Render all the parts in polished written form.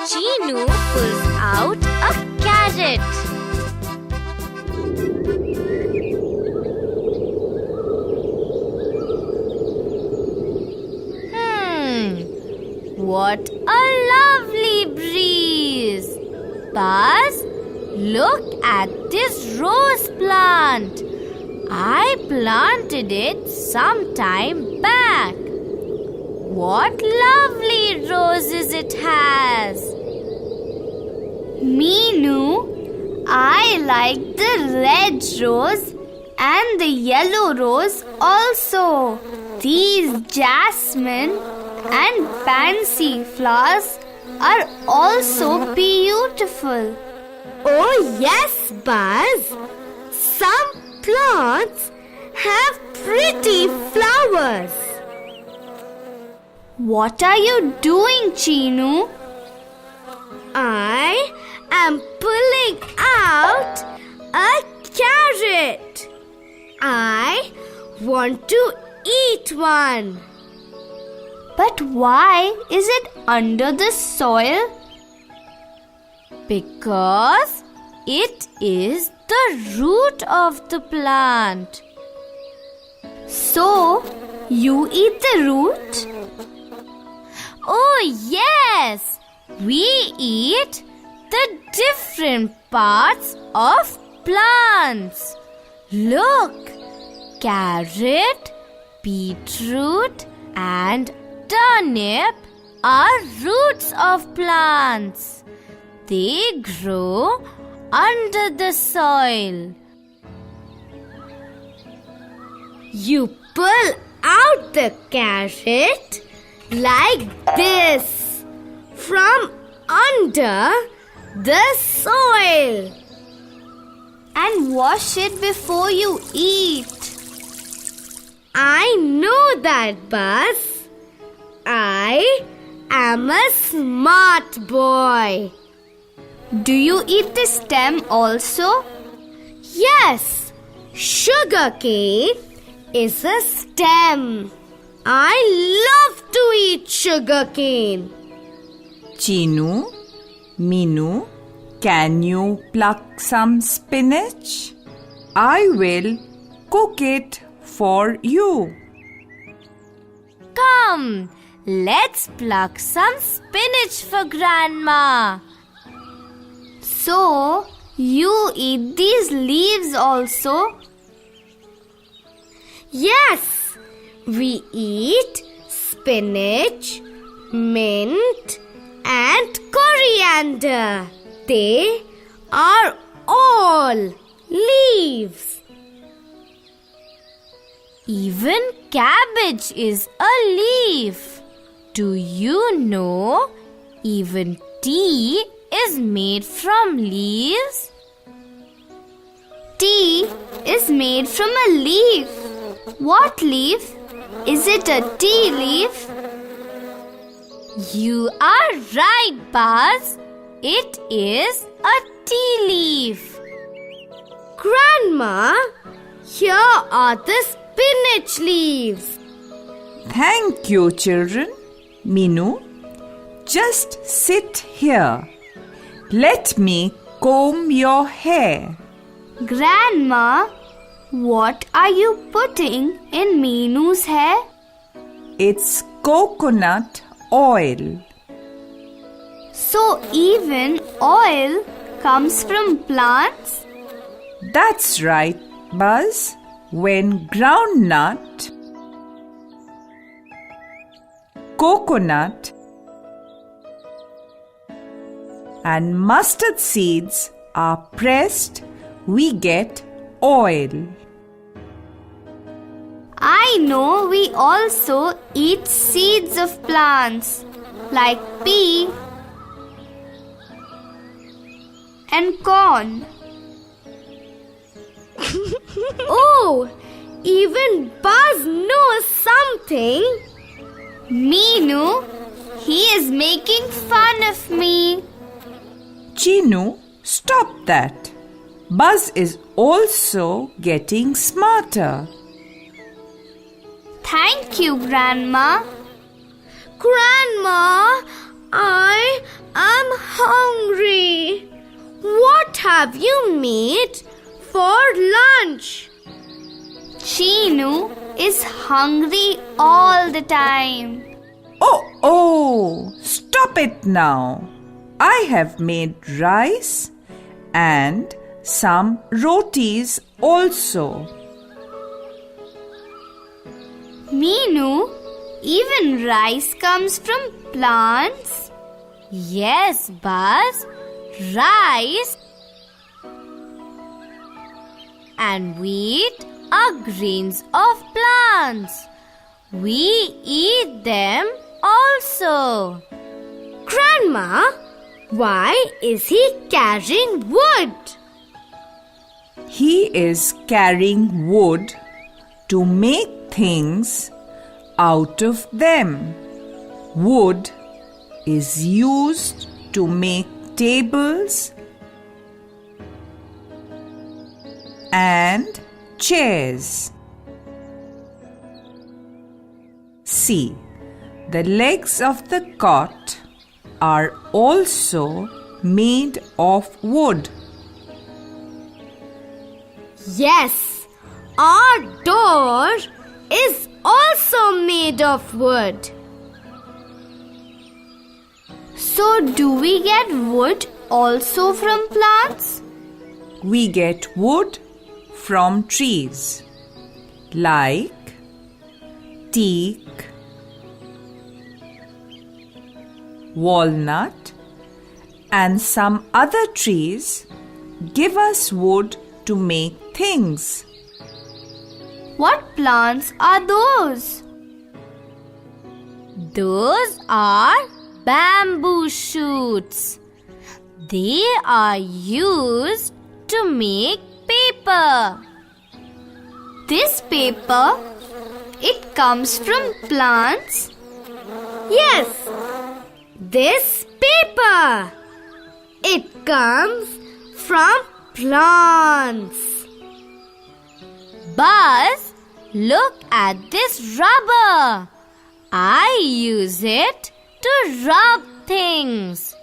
Chinu pulls out a carrot. What a lovely breeze! Buzz, look at this rose plant. I planted it some time back. What lovely roses it has! Meenu, I like the red rose and the yellow rose also. These jasmine and pansy flowers are also beautiful. Oh yes, Buzz. Some plants have pretty flowers. What are you doing, Chinu? I am pulling out a carrot. I want to eat one. But why is it under the soil? Because it is the root of the plant. So, you eat the root? Oh yes, we eat the different parts of plants. Look, carrot, beetroot and turnip are roots of plants. They grow under the soil. You pull out the carrot like this from under the soil and wash it before you eat. I know that, Buzz. I am a smart boy. Do you eat the stem also? Yes, sugarcane is a stem. I love to eat sugarcane. Chinu, Meenu, can you pluck some spinach? I will cook it for you. Come, let's pluck some spinach for Grandma. So, you eat these leaves also? Yes, we eat spinach, mint and coriander. They are all leaves. Even cabbage is a leaf. Do you know even tea is made from leaves? Tea is made from a leaf. What leaf? Is it a tea leaf? You are right, Buzz. It is a tea leaf. Grandma, here are the spinach leaves. Thank you, children. Meenu, just sit here. Let me comb your hair. Grandma, what are you putting in Meenu's hair? It's coconut oil. So even oil comes from plants? That's right, Buzz. When groundnut, coconut and mustard seeds are pressed, we get oil. I know we also eat seeds of plants like pea and corn. Oh, even Buzz knows something. Meenu, he is making fun of me. Chinu, stop that. Buzz is also getting smarter. Thank you, Grandma. Grandma, I am have you made for lunch? Chinu is hungry all the time. Oh, stop it now. I have made rice and some rotis also. Meenu, even rice comes from plants? Yes, Buzz. Rice and wheat are grains of plants. We eat them also. Grandma, why is he carrying wood? He is carrying wood to make things out of them. Wood is used to make tables and chairs. See, the legs of the cot are also made of wood. Yes, our door is also made of wood. So do we get wood also from plants? We get wood from trees like teak, walnut, and some other trees give us wood to make things. What plants are those? Those are bamboo shoots. They are used to make paper. This paper, it comes from plants? Yes, this paper. It comes from plants. Buzz, look at this rubber. I use it to rub things.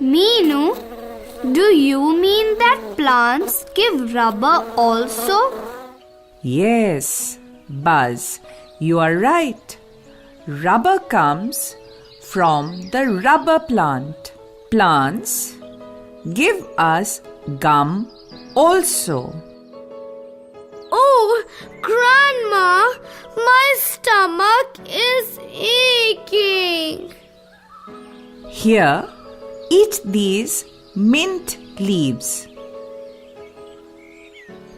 Meenu, do you mean that plants give rubber also? Yes, Buzz, you are right. Rubber comes from the rubber plant. Plants give us gum also. Oh, Grandma, my stomach is aching. Here, eat these mint leaves.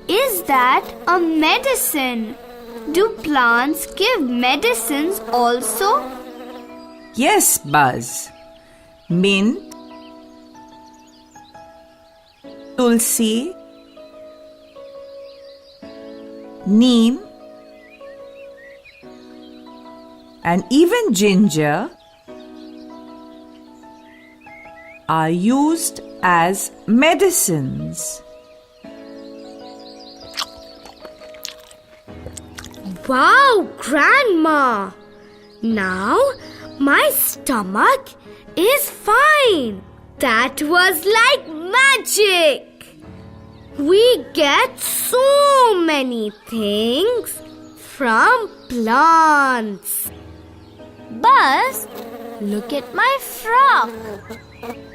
Is that a medicine? Do plants give medicines also? Yes, Buzz. Mint, tulsi, neem, and even ginger are used as medicines. Wow, Grandma! Now my stomach is fine. That was like magic. We get so many things from plants. Buzz, look at my frock.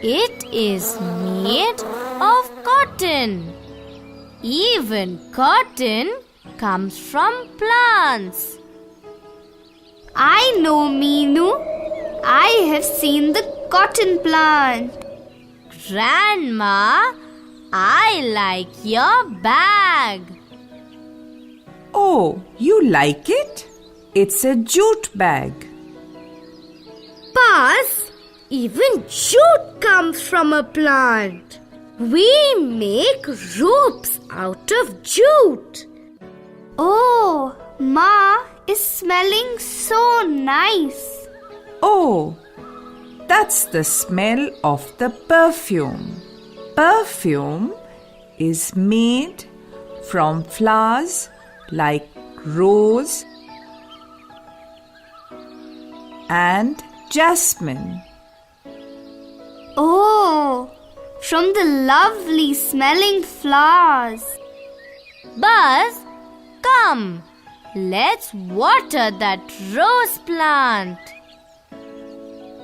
It is made of cotton. Even cotton comes from plants. I know, Meenu. I have seen the cotton plant. Grandma, I like your bag. Oh, you like it? It's a jute bag. Buzz, even jute comes from a plant. We make ropes out of jute. Oh, Ma is smelling so nice. Oh, that's the smell of the perfume. Perfume is made from flowers like rose and jasmine. Oh, from the lovely smelling flowers. Buzz, come. Let's water that rose plant.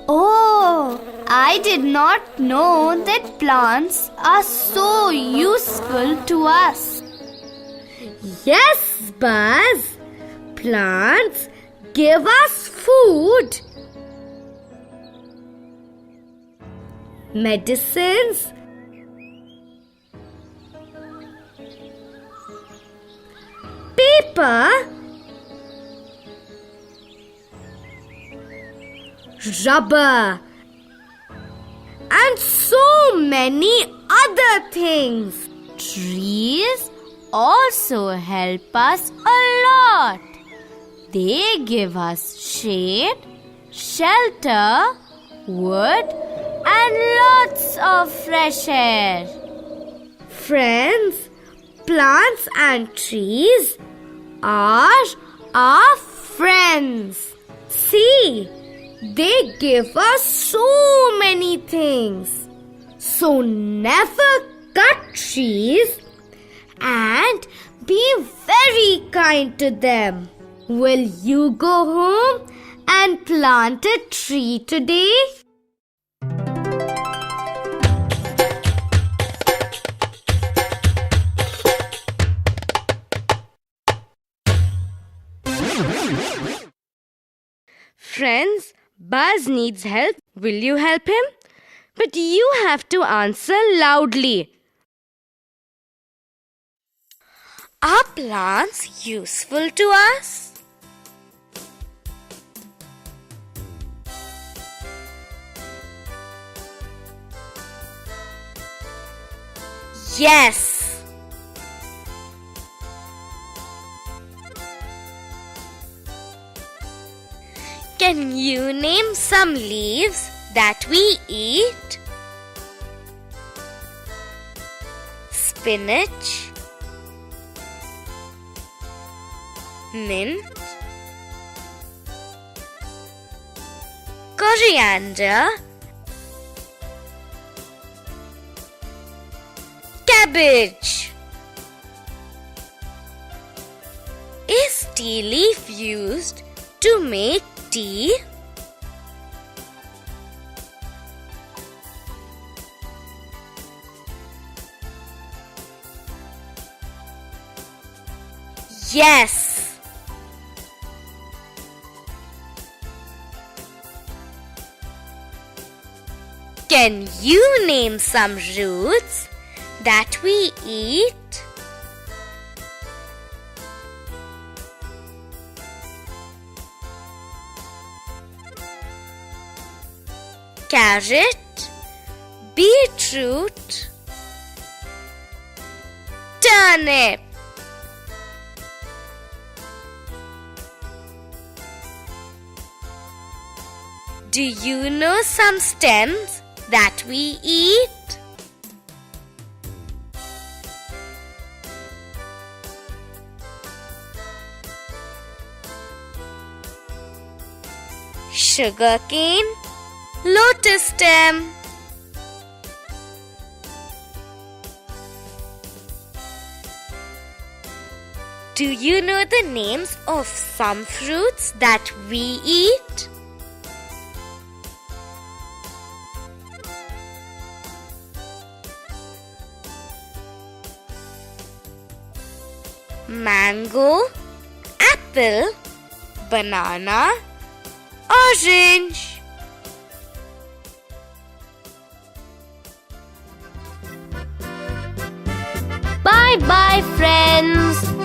Oh, I did not know that plants are so useful to us. Yes, Buzz. Plants give us food, medicines, paper, rubber, and so many other things. Trees also help us a lot. They give us shade, shelter, wood, and lots of fresh air. Friends, plants and trees are our friends. See, they give us so many things. So never cut trees and be very kind to them. Will you go home and plant a tree today? Friends, Buzz needs help. Will you help him? But you have to answer loudly. Are plants useful to us? Yes. Can you name some leaves that we eat? Spinach, mint, coriander, cabbage. Is tea leaf used to make tea? Yes. Can you name some roots that we eat? Carrot, beetroot, turnip. Do you know some stems that we eat? Sugarcane, lotus stem. Do you know the names of some fruits that we eat? Mango, apple, banana, orange. Bye bye, friends.